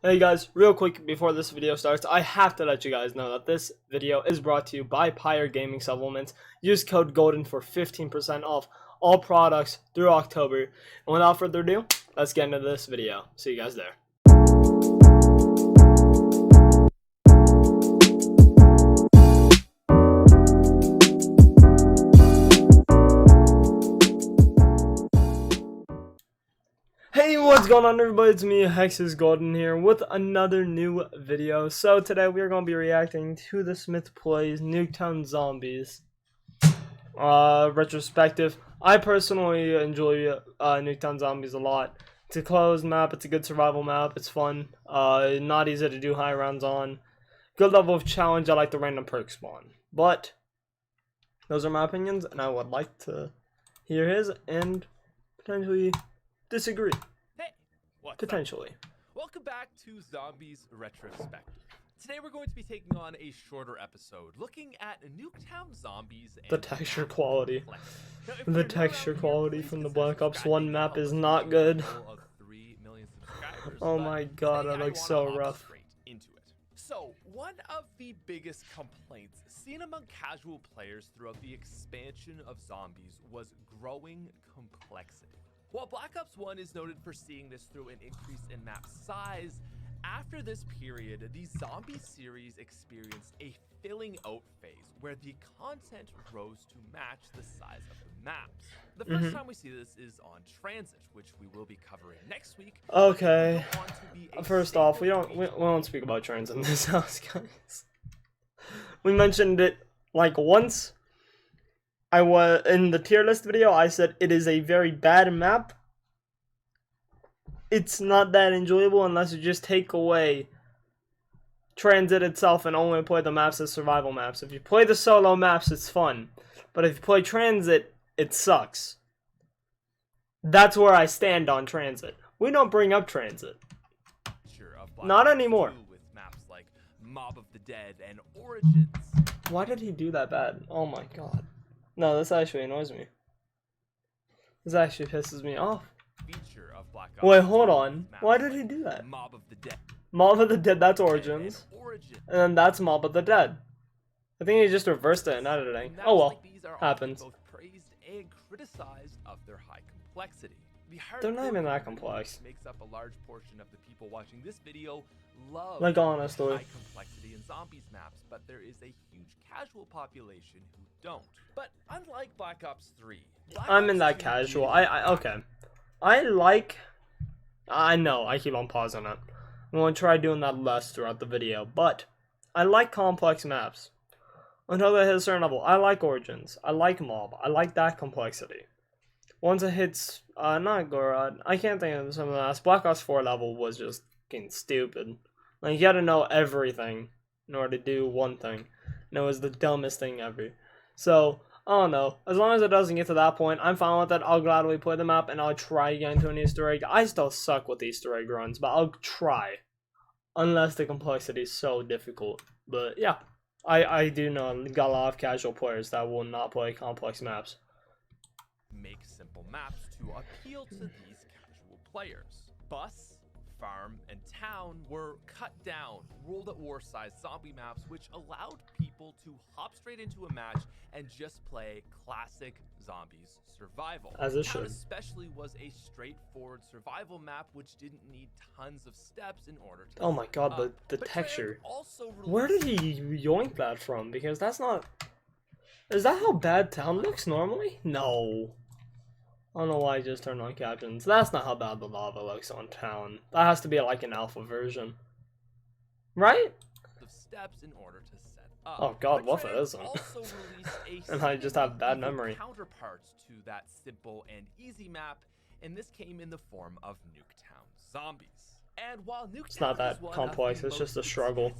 Hey guys, real quick before this video starts, I have to let you guys know that this video is brought to you by Pyre Gaming Supplements. Use code GOLDEN for 15% off all products through October. And without further ado, let's get into this video. See you guys there. Hey, what's going on everybody, it's me, Golden here, with another new video. So today we are going to be reacting to the Smith Plays Nuketown Zombies retrospective. I personally enjoy Nuketown Zombies a lot. It's a closed map, it's a good survival map, it's fun, not easy to do high rounds on. Good level of challenge, I like the random perk spawn. But, those are my opinions, and I would like to hear his and potentially disagree. Hey, what's potentially. Up? Welcome back to Zombies Retrospective. Today we're going to be taking on a shorter episode, looking at Nuketown Zombies and the texture quality. Now, the texture quality from the Black Ops 1 map is not good. Oh my god, that looks so rough. So, one of the biggest complaints seen among casual players throughout the expansion of Zombies was growing complexity. While Black Ops 1 is noted for seeing this through an increase in map size, after this period, the Zombie series experienced a filling out phase where the content rose to match the size of the maps. The first time we see this is on Transit, which we will be covering next week. Okay. First off, we don't speak about Transit in this house, guys. We mentioned it like once. I was in the tier list video. I said it is a very bad map. It's not that enjoyable unless you just take away Transit itself and only play the maps as survival maps. If you play the solo maps, it's fun, but if you play Transit, it sucks. That's where I stand on Transit. We don't bring up Transit. Not anymore. With maps like Mob of the Dead and Origins. Why did he do that bad? Oh my god. No, this actually annoys me. This actually pisses me off. Wait, hold on. Why did he do that? Mob of the Dead. Mob of the Dead, that's Origins. And then that's Mob of the Dead. I think he just reversed it in editing. Oh well. Happens. Both praised and criticized of their high complexity. They're not even that complex. Makes up a large portion of the people watching this video love like honestly high complexity in Zombies maps, but there is a huge casual population who don't. But unlike Black Ops 3, I'm in that casual. Okay. I know, I keep on pausing it. I'm going to try doing that less throughout the video, but I like complex maps. Until they hit a certain level. I like Origins. I like Mob. I like that complexity. Once it hits, not Gorod, I can't think of some of the last. Black Ops 4 level was just fucking stupid. Like, you gotta know everything in order to do one thing. And it was the dumbest thing ever. So, I don't know. As long as it doesn't get to that point, I'm fine with it. I'll gladly play the map and I'll try getting to an Easter egg. I still suck with Easter egg runs, but I'll try. Unless the complexity is so difficult. But yeah, I do know got a lot of casual players that will not play complex maps. Make simple maps to appeal to these casual players. Bus, Farm, and Town were cut down, World at War size zombie maps which allowed people to hop straight into a match and just play classic Zombies survival. As it should. Town especially was a straightforward survival map which didn't need tons of steps in order to. Oh my god, the texture. Where did he yoink that from? Because that's not. Is that how bad Town looks normally? No. I don't know why I just turned on captions. That's not how bad the lava looks on Town. That has to be like an alpha version. Right? The steps in order to set up. Oh god, what if it isn't? And I just have bad memory. Counterparts to that simple and easy map, and this came in the form of Nuketown Zombies. And while Nuketown it's not that complex, it's just a struggle.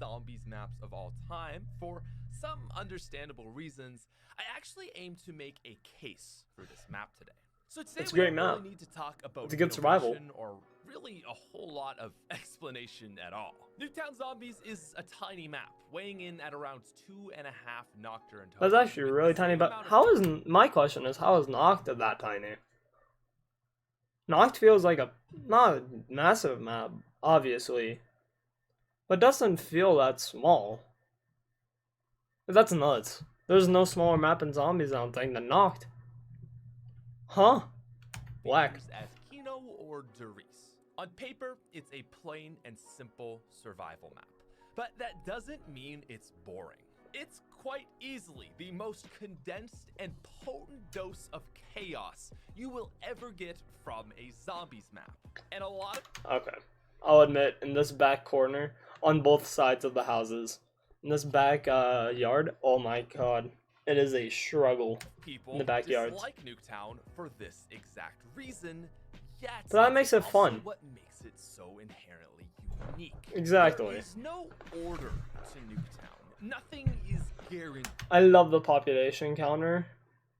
Zombies maps of all time, for some understandable reasons, I actually aim to make a case for this map today. So today it's a great map. Really need to talk about it's a good survival, or really a whole lot of explanation at all. Nuketown Zombies is a tiny map, weighing in at around 2.5 Nocturne. That's actually really tiny. But how is my question is how is Nocta that tiny? Noct feels like a not a massive map, obviously, but doesn't feel that small. That's nuts. There's no smaller map in Zombies, I don't think, than Noct. Huh? Whack. As Kino or Derice. On paper, it's a plain and simple survival map, but that doesn't mean it's boring. It's quite easily the most condensed and potent dose of chaos you will ever get from a Zombies map. And a lot of... Okay. I'll admit, in this back corner, on both sides of the houses, in this back yard, oh my god, it is a struggle in the backyards. Dislike Nuketown for this exact reason, yet but that makes it fun. What makes it so inherently unique? Exactly. There is no order to Nuketown. Nothing is guaranteed. I love the population counter.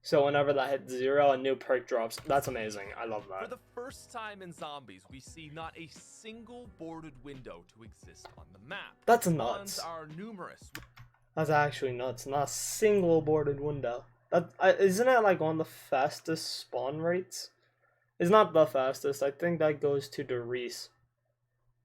So whenever that hits 0, a new perk drops. That's amazing. I love that. For the first time in Zombies, we see not a single boarded window to exist on the map. That's Spawns nuts. are numerous. That's actually nuts. Not a single boarded window. That isn't it like one of the fastest spawn rates? It's not the fastest. I think that goes to Derice.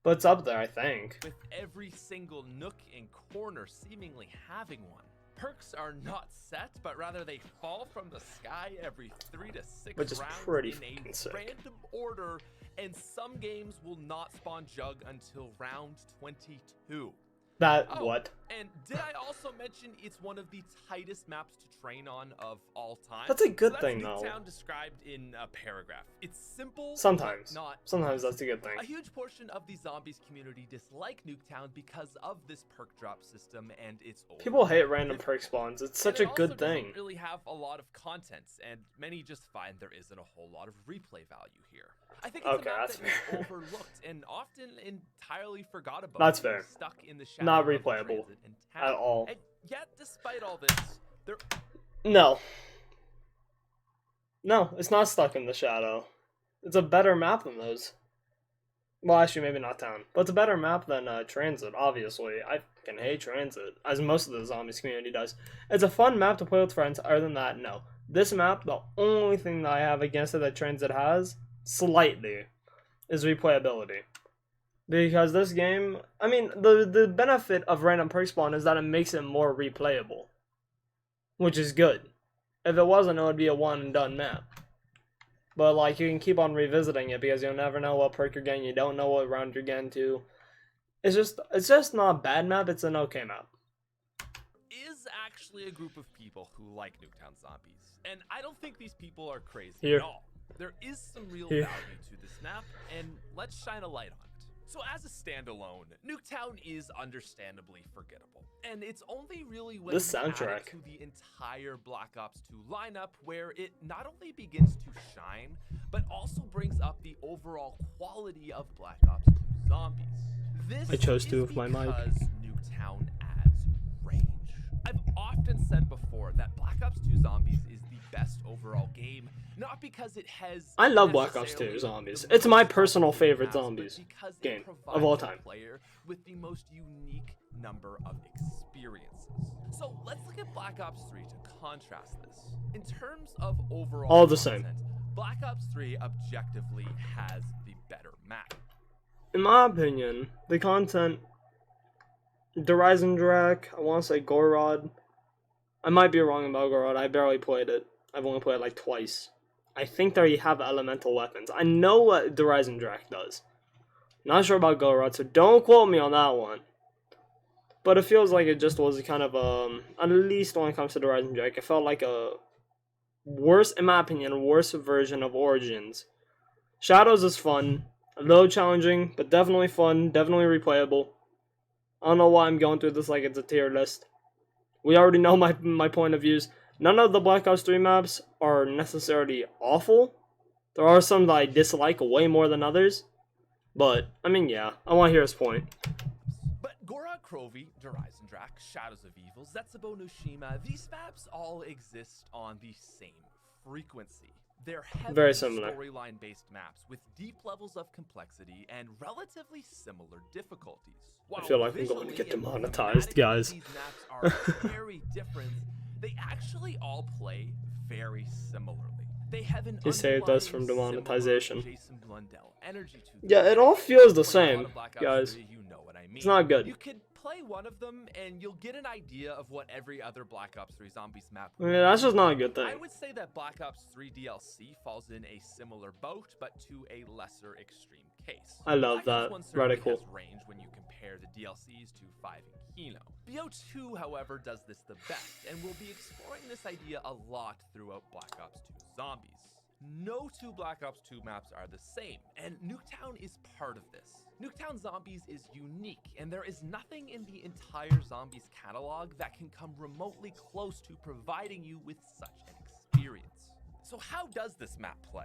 But it's up there, I think. With every single nook and corner seemingly having one. Perks are not set, but rather they fall from the sky every 3 to 6 Which is rounds pretty in fucking a sick. random order, and some games will not spawn Jug until round 22. That what? And did I also mention it's one of the tightest maps to train on of all time? That's a good so thing, that's though. Nuketown described in a paragraph. It's simple, Sometimes. but not. Sometimes that's a good thing. A huge portion of the Zombies community dislike Nuketown because of this perk drop system and its old People hate random perk spawns. It's such a and it good also thing. doesn't really have a lot of content, and many just find there isn't a whole lot of replay value here. I think it's Okay, a map that's that is fair. overlooked and often entirely forgot about. That's being fair. Stuck in the shadow Not of the replayable transit in town. at all. And yet, despite all this, there. No. No, it's not stuck in the shadow. It's a better map than those. Well, actually, maybe not town. But it's a better map than Transit, obviously. I can hate Transit, as most of the Zombies community does. It's a fun map to play with friends. Other than that, no. This map, the only thing that I have against it that Transit has, slightly, is replayability. Because this game, I mean, the benefit of random perk spawn is that it makes it more replayable. Which is good. If it wasn't, it would be a one and done map. But like, you can keep on revisiting it because you'll never know what perk you're getting. You don't know what round you're getting to. It's just not a bad map. It's an okay map. Is actually a group of people who like Nuketown Zombies, and I don't think these people are crazy Here. at all. There is some real Here. value to this map, and let's shine a light on it. So as a standalone, Nuketown is understandably forgettable, and it's only really when This you add it soundtrack. to the entire Black Ops 2 lineup where it not only begins to shine, but also brings up the overall quality of Black Ops 2 Zombies. This I chose to is with my mic. because Nuketown adds range. I've often said before that Black Ops 2 Zombies is the best overall game, not because it has. I love Black Ops 2 necessarily Zombies. the It's my most personal complicated favorite maps, but Zombies because it game of provides all the time. player with the most unique number of experiences. So let's look at Black Ops 3 to contrast this. In terms of overall All the same. content, Black Ops 3 objectively has the better map. In my opinion, the content, the Ryzen Drac, I want to say Gorod. I might be wrong about Gorod. I barely played it. I've only played it like twice. I think they have elemental weapons. I know what the Ryzen Drac does. Not sure about Gorod, so don't quote me on that one. But it feels like it just was kind of at least when it comes to the Ryzen Drac, it felt like a worse, in my opinion, a worse version of Origins. Shadows is fun, a little challenging, but definitely fun, definitely replayable. I don't know why I'm going through this like it's a tier list. We already know my point of views. None of the Black Ops 3 maps are necessarily awful. There are some that I dislike way more than others. But, I mean, yeah, I want to hear his point. But Gorod Krovi, Horizon Drac, Shadows of Evil, Zetsubo Noshima, these maps all exist on the same frequency. They're Very heavily similar. storyline-based maps with deep levels of complexity and relatively similar difficulties. I feel like I'm going to Visually get and demonetized, thematically guys. These maps are very different. They actually all play very similarly. They have an He saved us from underlying demonetization. similar Jason Blundell energy to them. Yeah, it all feels the If you played a lot same, of Black Ops guys. 3, you know what I mean. It's not good. You could play one of them and you'll get an idea of what every other Black Ops 3 Zombies map I mean, that's just not a good thing. I would say that Black Ops 3 DLC falls in a similar boat, but to a lesser extreme case. I love Black Ops that. 1 certainly Radical. has range when you compare the DLCs to 5 and Kino. BO2, however, does this the best, and we'll be exploring this idea a lot throughout Black Ops 2 Zombies. No two Black Ops 2 maps are the same, and Nuketown is part of this. Nuketown Zombies is unique, and there is nothing in the entire Zombies catalog that can come remotely close to providing you with such an experience. So how does this map play?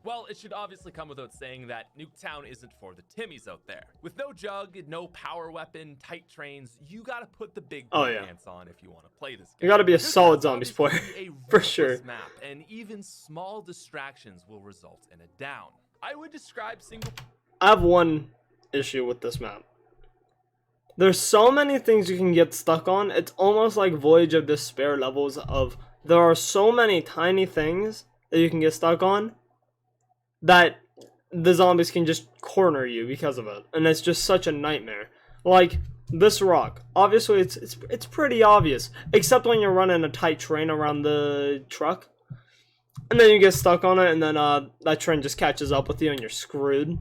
Well, it should obviously come without saying that Nuketown isn't for the Timmies out there. With no jug, no power weapon, tight trains, you gotta put the big pants on if you want to play this game. You gotta be a solid Nuketown Zombies Zombies player, can be a for ruthless sure. Map, and even small distractions will result in a down. I would describe single... I have one issue with this map. There's so many things you can get stuck on. It's almost like Voyage of Despair levels of there are so many tiny things that you can get stuck on that the zombies can just corner you because of it, and it's just such a nightmare. Like this rock, obviously it's pretty obvious, except when you're running a tight train around the truck, and then you get stuck on it, and then that train just catches up with you, and you're screwed.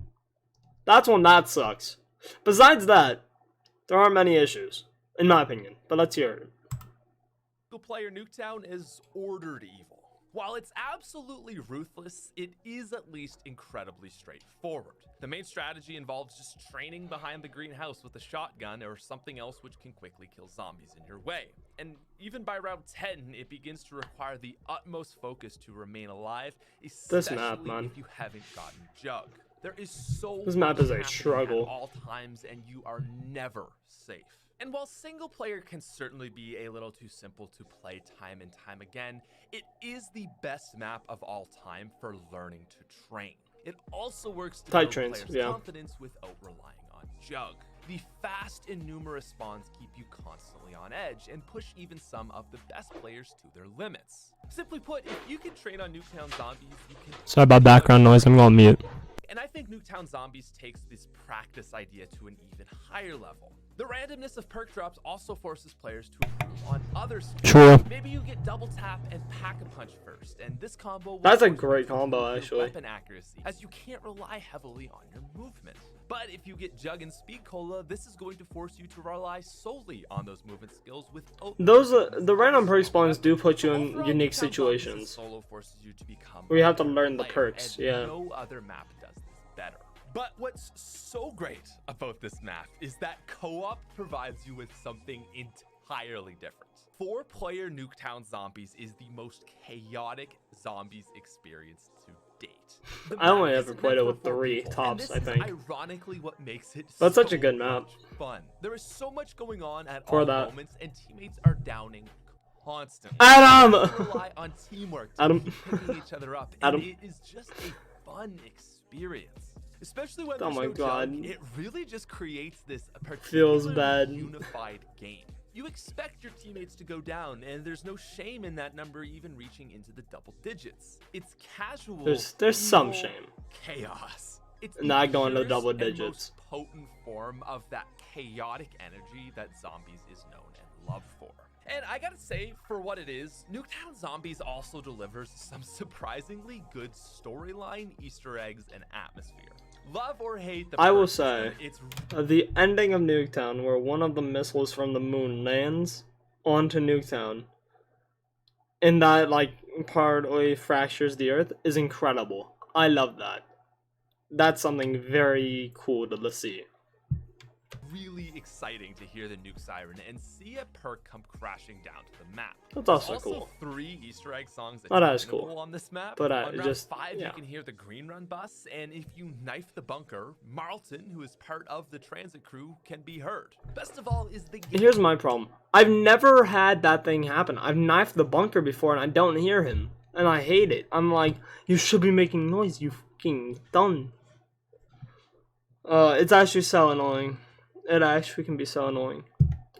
That's when that sucks. Besides that, there aren't many issues, in my opinion. But let's hear it. Single-player Nuketown is ordered evil. While it's absolutely ruthless, it is at least incredibly straightforward. The main strategy involves just training behind the greenhouse with a shotgun or something else which can quickly kill zombies in your way. And even by round 10, it begins to require the utmost focus to remain alive, especially if you haven't gotten jug. There is this map is a much struggle at all times, and you are never safe. And while single player can certainly be a little too simple to play time and time again, it is the best map of all time for learning to train. It also works to build players' confidence without relying on jug. The fast and numerous spawns keep you constantly on edge and push even some of the best players to their limits. Simply put, if you can train on Nuketown Zombies, you can... Sorry about background noise, I'm going mute. And I think Nuketown Zombies takes this practice idea to an even higher level. The randomness of perk drops also forces players to improve on other skills. True. Maybe you get double tap and pack a punch first, and this combo will That's a great combo, actually. Weapon accuracy, as you can't rely heavily on your movement. But if you get jug and speed cola, this is going to force you to rely solely on those movement skills without the random perk spawns do put you in unique situations solo forces you to become where you have to learn the perks. No other map does this better. But what's so great about this map is that co-op provides you with something entirely different. 4-player Nuketown Zombies is the most chaotic zombies experience to date. I only ever played it with 3 tops, I think. Ironically, what makes it but such a good map. Fun. There is so much going on at all moments, and teammates are downing constantly. Adam! Rely on teamwork to keep picking each other up, and it is just a fun experience. Especially when there's no jug, it really just creates this particularly unified game. You expect your teammates to go down, and there's no shame in that number even reaching into the double digits. It's casual. There's some shame. Chaos. It's not going to double digits. Most potent form of that chaotic energy that Zombies is known and loved for. And I gotta say, for what it is, Nuketown Zombies also delivers some surprisingly good storyline, Easter eggs, and atmosphere. Love or hate the I will say, the ending of Nuketown, where one of the missiles from the moon lands onto Nuketown, and that, like, partly fractures the earth, is incredible. I love that. That's something very cool to see. Really exciting to hear the nuke siren and see a perk come crashing down to the map. That's also cool. 3 Easter egg songs that is cool on this map. But on round 5, you can hear the green run bus, and if you knife the bunker, Marlton, who is part of the transit crew, can be heard. Best of all is the game. Here's my problem. I've never had that thing happen. I've knifed the bunker before, and I don't hear him, and I hate it. I'm like, you should be making noise, you fucking done. It's actually so annoying. It actually can be so annoying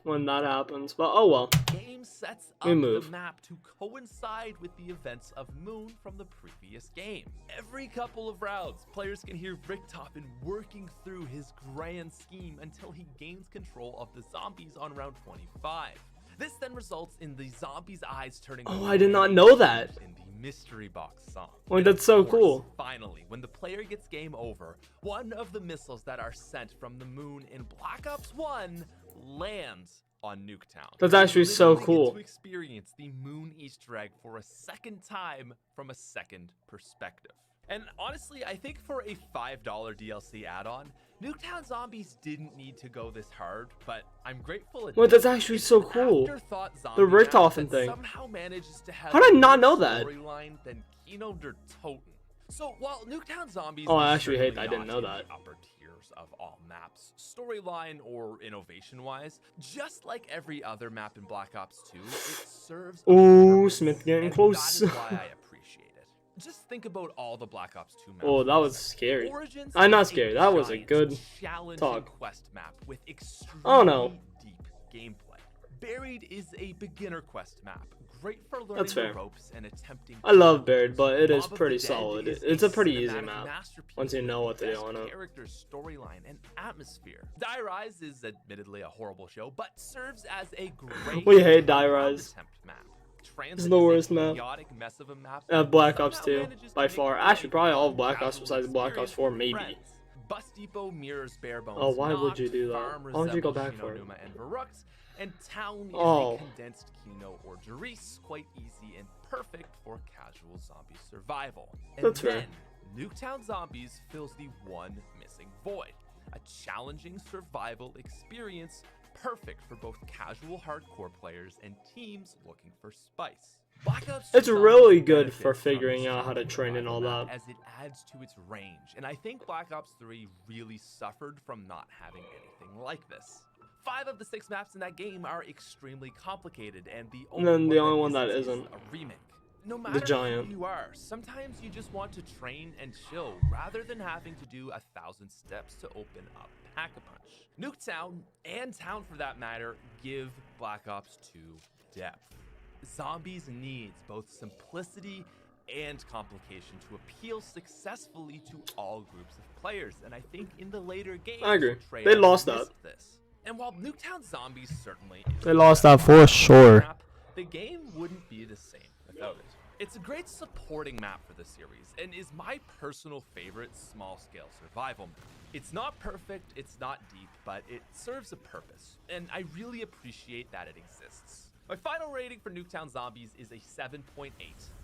when that happens, but oh well. Games sets up We the move. map to coincide with the events of Moon from the previous game. Every couple of rounds, players can hear Richtofen working through his grand scheme until he gains control of the zombies on round 25. This then results in the zombies' eyes turning Oh, blue I did not and know that. in the mystery box song. Oh, And that's of so course, cool. Finally, when the player gets game over, one of the missiles that are sent from the moon in Black Ops 1 lands on Nuketown. That's actually You so literally cool. get to experience the moon Easter egg for a second time from a second perspective. And honestly, I think for a $5 DLC add-on, Nuketown Zombies didn't need to go this hard, but I'm grateful it Well, did. that's actually It's so an cool. afterthought The zombie map Richtofen that thing. somehow manages to have How did I a not better know that? storyline than Kino der Toten. So while Nuketown Zombies Oh, I is actually hate certainly that. I didn't not know in that. the upper tiers of all maps, storyline or innovation-wise, just like every other map in Black Ops 2, it serves a Ooh, purpose, Smith getting and close. That is why I appreciate it. Just think about all the Black Ops 2 maps. Oh, for that a was second. scary. Origins I'm not is scared. That was a giant, good challenging talk. quest map with extremely Oh, no. deep gameplay. Buried is a beginner quest map, great for learning That's fair. the ropes and attempting. I love Baird, but it is Mob of pretty the Dead solid. is It's a pretty easy cinematic map masterpiece once you with know what to do best on it. characters, storyline, and atmosphere. Die Rise is admittedly a horrible show, but serves as a great We hate Die ground Rise. attempt map. It's the worst map. Chaotic mess of a map Black that Ops somehow 2, manages to by make far. play Actually, probably all of fun, Black Ops casual besides Black Ops experience 4, with maybe. friends. Bus Depot mirrors Barebones. Oh, why would you Knock, do that? Farm Why would you go resembles back for it? Shinonuma and Varux, and Town is Oh. a condensed Kino or Jerice, quite easy and perfect for casual zombie survival. And That's fair. then, Nuketown Zombies fills the one missing void. A challenging survival experience, perfect for both casual hardcore players and teams looking for spice. Black Ops 2 It's really Zombies good benefits for from figuring the out how to strong train and all survival map that. as it adds to its range, and I think Black Ops 3 really suffered from not having anything like this. 5 of the 6 maps in that game are extremely complicated, and the only one that isn't isn't. is a remake. No matter Giant. who you are, sometimes you just want to train and chill rather than having to do 1,000 steps to open up Pack-a-Punch. Nuketown, and Town for that matter, give Black Ops 2 depth. Zombies needs both simplicity and complication to appeal successfully to all groups of players, and I think in the later games, I agree. Treyarch They lost missed that. this. And while Nuketown Zombies certainly is They the lost best that for map, sure. the game wouldn't be the same without it. It's a great supporting map for the series, and is my personal favorite small-scale survival map. It's not perfect, it's not deep, but it serves a purpose, and I really appreciate that it exists. My final rating for Nuketown Zombies is a 7.8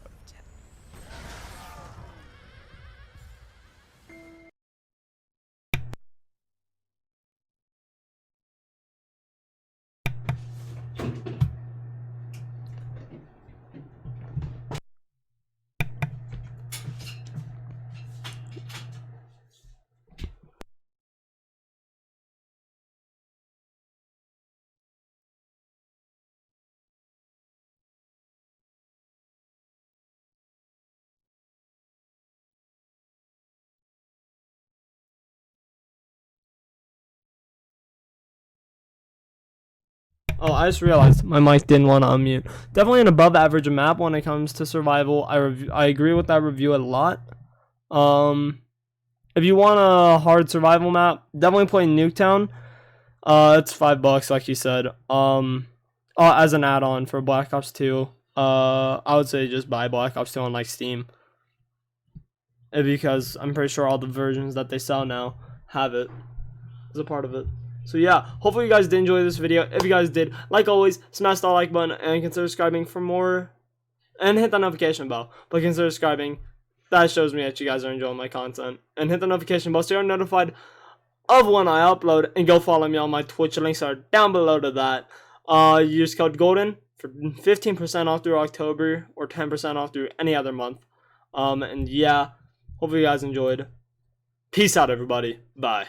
out of 10. Oh, I just realized my mic didn't want to unmute. Definitely an above average map when it comes to survival. I agree with that review a lot. If you want a hard survival map, definitely play Nuketown. It's $5 like you said. As an add-on for Black Ops 2. I would say just buy Black Ops 2 on like Steam. Because I'm pretty sure all the versions that they sell now have it as a part of it. So yeah, hopefully you guys did enjoy this video. If you guys did, like always, smash that like button and consider subscribing for more. And hit the notification bell. But consider subscribing. That shows me that you guys are enjoying my content. And hit the notification bell so you're notified of when I upload. And go follow me on my Twitch. Links are down below to that. Use code GOLDEN for 15% off through October. Or 10% off through any other month. And yeah, hopefully you guys enjoyed. Peace out, everybody. Bye.